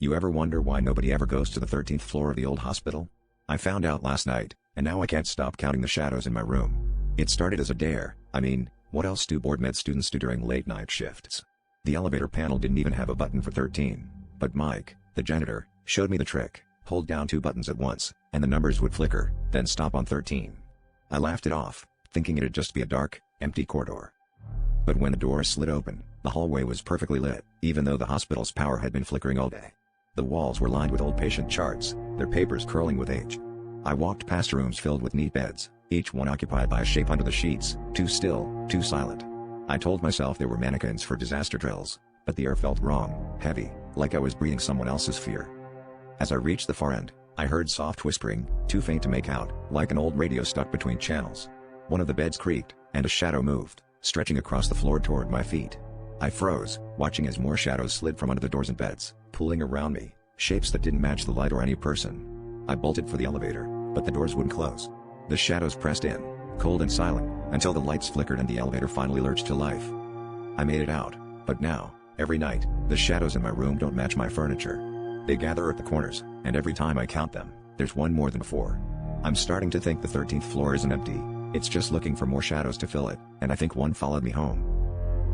You ever wonder why nobody ever goes to the 13th floor of the old hospital? I found out last night, and now I can't stop counting the shadows in my room. It started as a dare. I mean, what else do board med students do during late night shifts? The elevator panel didn't even have a button for 13, but Mike, the janitor, showed me the trick. Hold down 2 buttons at once, and the numbers would flicker, then stop on 13. I laughed it off, thinking it'd just be a dark, empty corridor. But when the door slid open, the hallway was perfectly lit, even though the hospital's power had been flickering all day. The walls were lined with old patient charts, their papers curling with age. I walked past rooms filled with neat beds, each one occupied by a shape under the sheets, too still, too silent. I told myself there were mannequins for disaster drills, but the air felt wrong, heavy, like I was breathing someone else's fear. As I reached the far end, I heard soft whispering, too faint to make out, like an old radio stuck between channels. One of the beds creaked, and a shadow moved, stretching across the floor toward my feet. I froze, watching as more shadows slid from under the doors and beds, pulling around me, shapes that didn't match the light or any person. I bolted for the elevator, but the doors wouldn't close. The shadows pressed in, cold and silent, until the lights flickered and the elevator finally lurched to life. I made it out, but now, every night, the shadows in my room don't match my furniture. They gather at the corners, and every time I count them, there's one more than before. I'm starting to think the 13th floor isn't empty, it's just looking for more shadows to fill it, and I think one followed me home.